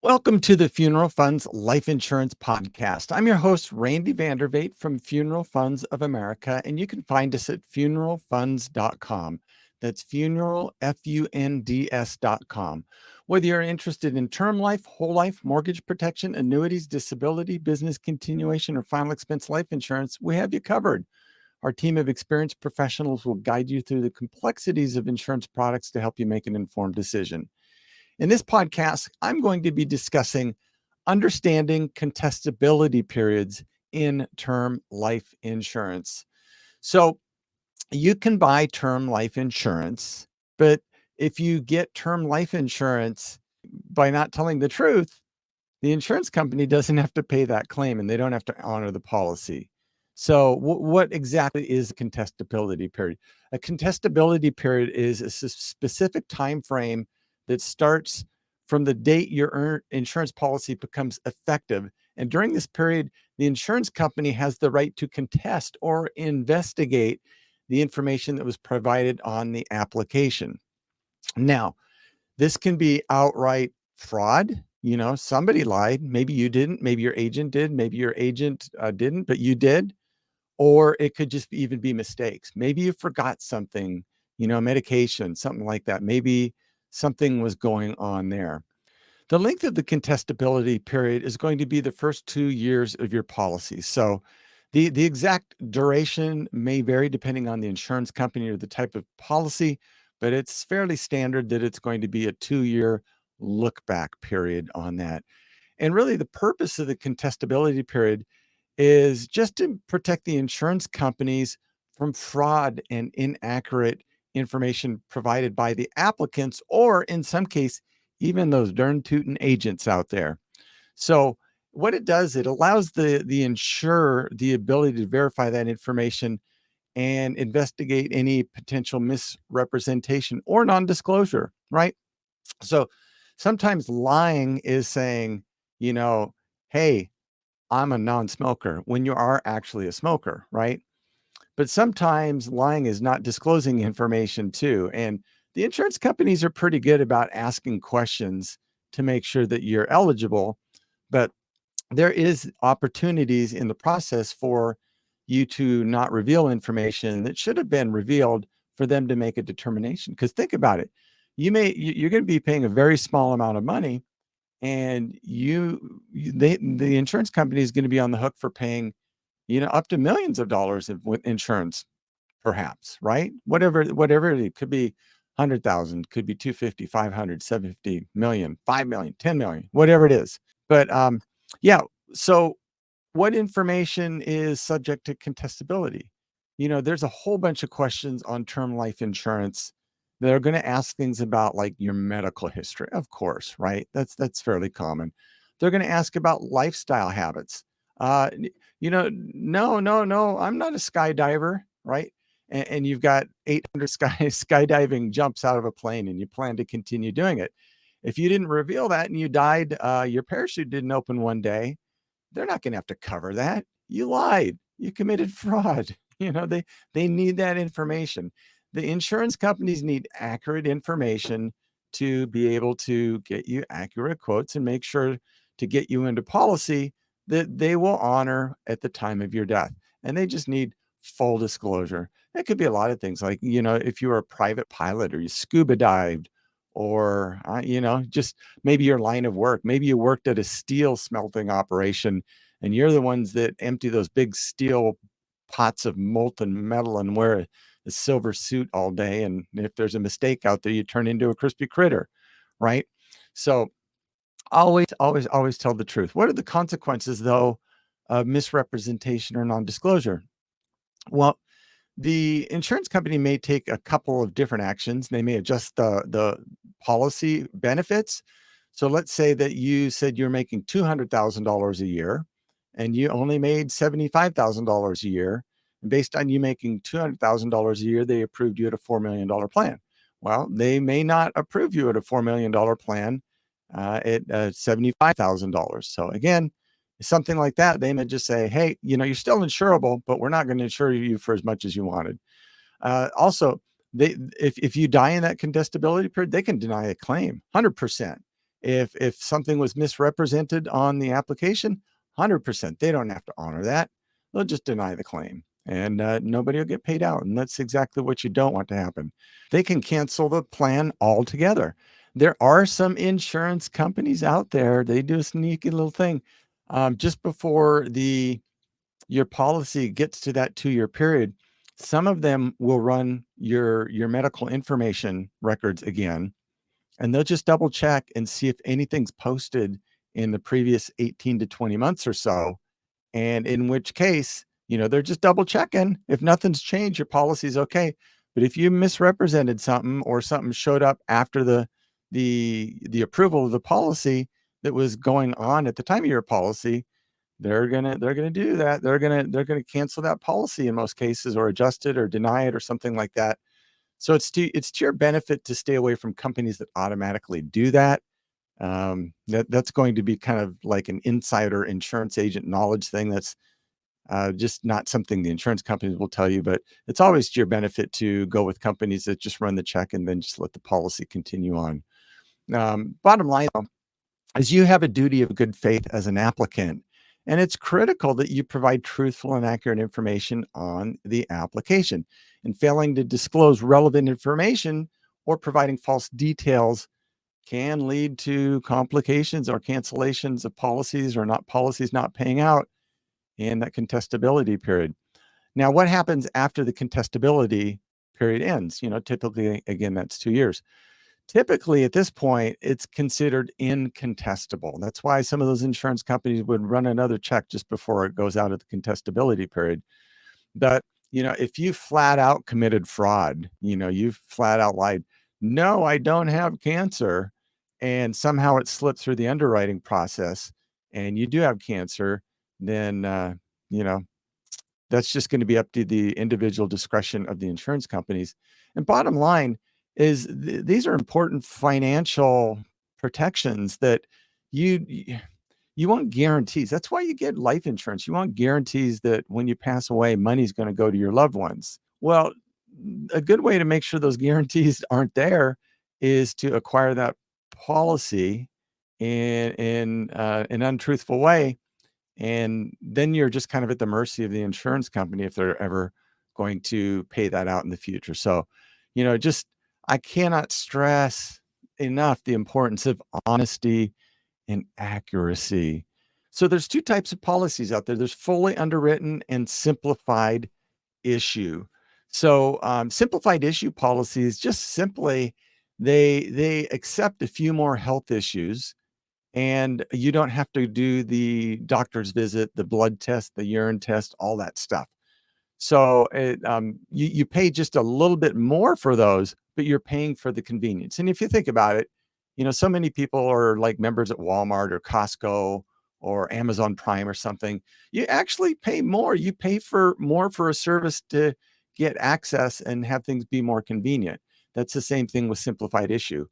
Welcome to the Funeral Funds Life Insurance Podcast. I'm your host, Randy Vandervate from Funeral Funds of America, and you can find us at funeralfunds.com. That's funeral, Funds.com. Whether you're interested in term life, whole life, mortgage protection, annuities, disability, business continuation, or final expense life insurance, we have you covered. Our team of experienced professionals will guide you through the complexities of insurance products to help you make an informed decision. In this podcast, I'm going to be discussing understanding contestability periods in term life insurance. So you can buy term life insurance, but if you get term life insurance by not telling the truth, the insurance company doesn't have to pay that claim and they don't have to honor the policy. So what exactly is a contestability period? A contestability period is a specific time frame that starts from the date your insurance policy becomes effective. And during this period, the insurance company has the right to contest or investigate the information that was provided on the application. Now, this can be outright fraud. Somebody lied. Maybe you didn't. Maybe your agent did. Maybe your agent didn't, but you did. Or it could just even be mistakes. Maybe you forgot something, medication, something like that. Maybe something was going on there. The length of the contestability period is going to be the first 2 years of your policy. So the exact duration may vary depending on the insurance company or the type of policy, but it's fairly standard that it's going to be a 2-year look back period on that. And really the purpose of the contestability period is just to protect the insurance companies from fraud and inaccurate information provided by the applicants, or in some case, even those darn tootin' agents out there. So what it does, it allows the insurer the ability to verify that information and investigate any potential misrepresentation or non-disclosure, right? So sometimes lying is saying, hey, I'm a non-smoker when you are actually a smoker, right? But sometimes lying is not disclosing information too. And the insurance companies are pretty good about asking questions to make sure that you're eligible. But there is opportunities in the process for you to not reveal information that should have been revealed for them to make a determination. Because think about it. You're going to be paying a very small amount of money, and the insurance company is going to be on the hook for paying, up to millions of dollars of insurance, perhaps, right? Whatever it could be, 100,000, could be 250, 500, 750 million, 5 million, 10 million, whatever it is. But yeah, so what information is subject to contestability? There's a whole bunch of questions on term life insurance. They're going to ask things about like your medical history, of course, right? That's fairly common. They're going to ask about lifestyle habits. No, I'm not a skydiver, right? And you've got 800 skydiving jumps out of a plane, and you plan to continue doing it. If you didn't reveal that and you died, your parachute didn't open one day, they're not going to have to cover that. You lied. You committed fraud. They need that information. The insurance companies need accurate information to be able to get you accurate quotes and make sure to get you into policy that they will honor at the time of your death. And they just need full disclosure. It could be a lot of things, like, if you were a private pilot or you scuba dived, or, just maybe your line of work. Maybe you worked at a steel smelting operation and you're the ones that empty those big steel pots of molten metal and wear a silver suit all day. And if there's a mistake out there, you turn into a crispy critter, right? So always tell the truth. What are the consequences, though, of misrepresentation or non-disclosure? Well, the insurance company may take a couple of different actions. They may adjust the policy benefits. So let's say that you said you're making $200,000 a year and you only made $75,000 a year. And based on you making $200,000 a year, they approved you at a $4 million plan. Well, they may not approve you at a $4 million plan at $75,000. So again, something like that, they may just say, hey, you're still insurable, but we're not going to insure you for as much as you wanted. Also, if you die in that contestability period, they can deny a claim 100%. If something was misrepresented on the application, 100%, they don't have to honor that. They'll just deny the claim, and nobody will get paid out. And that's exactly what you don't want to happen. They can cancel the plan altogether. There are some insurance companies out there, they do a sneaky little thing. Just before your policy gets to that 2-year period, some of them will run your medical information records again, and they'll just double check and see if anything's posted in the previous 18 to 20 months or so. And in which case, they're just double checking. If nothing's changed, your policy's okay. But if you misrepresented something or something showed up after the approval of the policy that was going on at the time of your policy, they're gonna do that. They're gonna cancel that policy in most cases, or adjust it or deny it or something like that. So it's to your benefit to stay away from companies that automatically do that. That's going to be kind of like an insider insurance agent knowledge thing. That's just not something the insurance companies will tell you, but it's always to your benefit to go with companies that just run the check and then just let the policy continue on. Bottom line, though, is you have a duty of good faith as an applicant, and it's critical that you provide truthful and accurate information on the application. And failing to disclose relevant information or providing false details can lead to complications or cancellations of policies, or policies not paying out in that contestability period. Now, what happens after the contestability period ends? Typically, again, that's 2 years. Typically, at this point, it's considered incontestable. That's why some of those insurance companies would run another check just before it goes out of the contestability period. But, if you flat out committed fraud, you flat out lied, no, I don't have cancer, and somehow it slipped through the underwriting process and you do have cancer, then, you know, that's just going to be up to the individual discretion of the insurance companies. And bottom line is these are important financial protections that you you want guarantees. That's why you get life insurance. You want guarantees that when you pass away, money's going to go to your loved ones. Well, a good way to make sure those guarantees aren't there is to acquire that policy in an untruthful way, and then you're just kind of at the mercy of the insurance company if they're ever going to pay that out in the future. So, just I cannot stress enough the importance of honesty and accuracy. So there's two types of policies out there. There's fully underwritten and simplified issue. So simplified issue policies just simply they accept a few more health issues, and you don't have to do the doctor's visit, the blood test, the urine test, all that stuff. So you pay just a little bit more for those, but you're paying for the convenience. And if you think about it, so many people are like members at Walmart or Costco or Amazon Prime or something. You actually pay more. You pay for more for a service to get access and have things be more convenient. That's the same thing with simplified issue.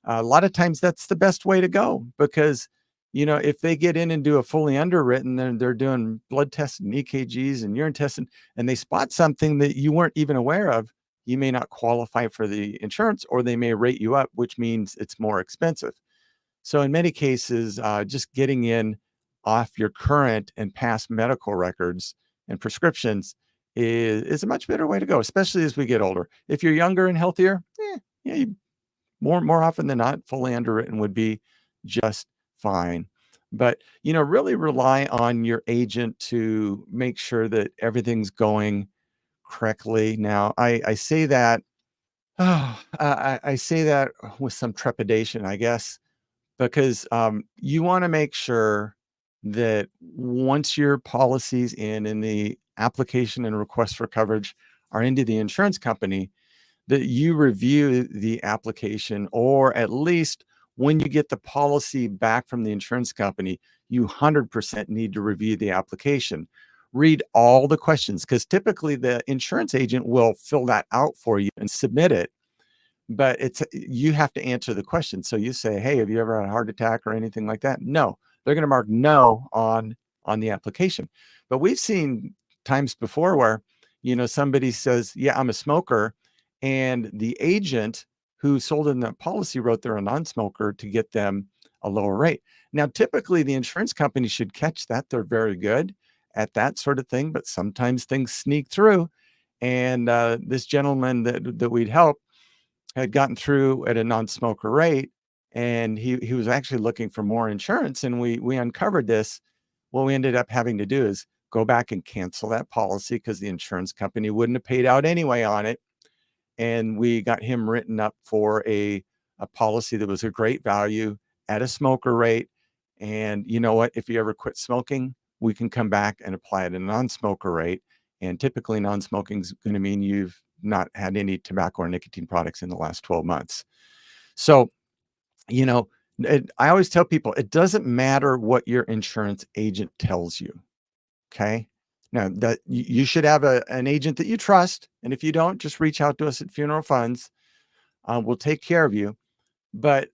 A lot of times that's the best way to go because, if they get in and do a fully underwritten, then they're doing blood tests and EKGs and urine tests, and they spot something that you weren't even aware of, you may not qualify for the insurance, or they may rate you up, which means it's more expensive. So in many cases, just getting in off your current and past medical records and prescriptions is a much better way to go, especially as we get older. If you're younger and healthier, yeah, more often than not, fully underwritten would be just fine. But, really rely on your agent to make sure that everything's going correctly. Now, I say that, I say that with some trepidation, I guess, because you want to make sure that once your policies in and the application and request for coverage are into the insurance company, that you review the application, or at least when you get the policy back from the insurance company, you 100% need to review the application. Read all the questions, because typically the insurance agent will fill that out for you and submit it, but you have to answer the question. So you say, hey, have you ever had a heart attack or anything like that? No. They're going to mark no on the application. But we've seen times before where, somebody says, yeah, I'm a smoker, and the agent who sold in the policy wrote they're a non-smoker to get them a lower rate. Now, typically the insurance company should catch that. They're very good at that sort of thing, but sometimes things sneak through. And this gentleman that we'd help had gotten through at a non-smoker rate, and he was actually looking for more insurance, and we uncovered this. What we ended up having to do is go back and cancel that policy because the insurance company wouldn't have paid out anyway on it. And we got him written up for a policy that was a great value at a smoker rate. And you know what? If you ever quit smoking, we can come back and apply it at a non-smoker rate. And typically non-smoking is going to mean you've not had any tobacco or nicotine products in the last 12 months. So, you know, I always tell people it doesn't matter what your insurance agent tells you. Okay. Now that you should have an agent that you trust. And if you don't, just reach out to us at Funeral Funds. We'll take care of you. But,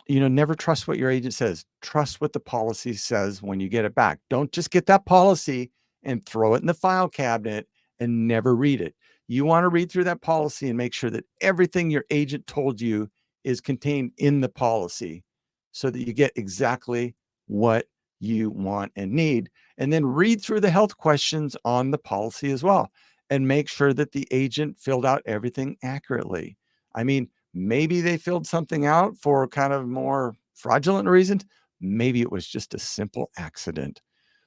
never trust what your agent says. Trust what the policy says when you get it back. Don't just get that policy and throw it in the file cabinet and never read it. You want to read through that policy and make sure that everything your agent told you is contained in the policy so that you get exactly what you want and need. And then read through the health questions on the policy as well and make sure that the agent filled out everything accurately. I mean, maybe they filled something out for kind of more fraudulent reasons. Maybe it was just a simple accident.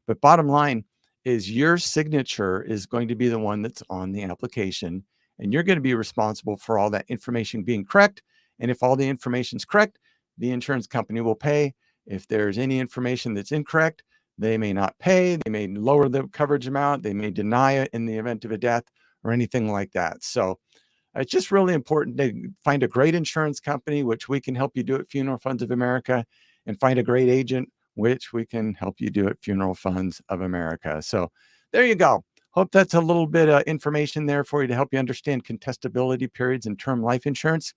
But bottom line is your signature is going to be the one that's on the application, and you're going to be responsible for all that information being correct. And if all the information is correct, the insurance company will pay. If there's any information that's incorrect, they may not pay. They may lower the coverage amount. They may deny it in the event of a death or anything like that. So it's just really important to find a great insurance company, which we can help you do at Funeral Funds of America, and find a great agent, which we can help you do at Funeral Funds of America. So there you go. Hope that's a little bit of information there for you to help you understand contestability periods and term life insurance.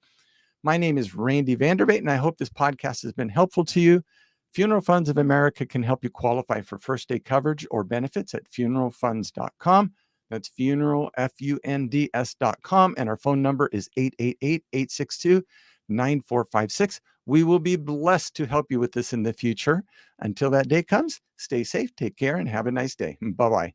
My name is Randy Vandervate, and I hope this podcast has been helpful to you. Funeral Funds of America can help you qualify for first day coverage or benefits at funeralfunds.com. That's funeral, FUNDS.com. And our phone number is 888-862-9456. We will be blessed to help you with this in the future. Until that day comes, stay safe, take care, and have a nice day. Bye-bye.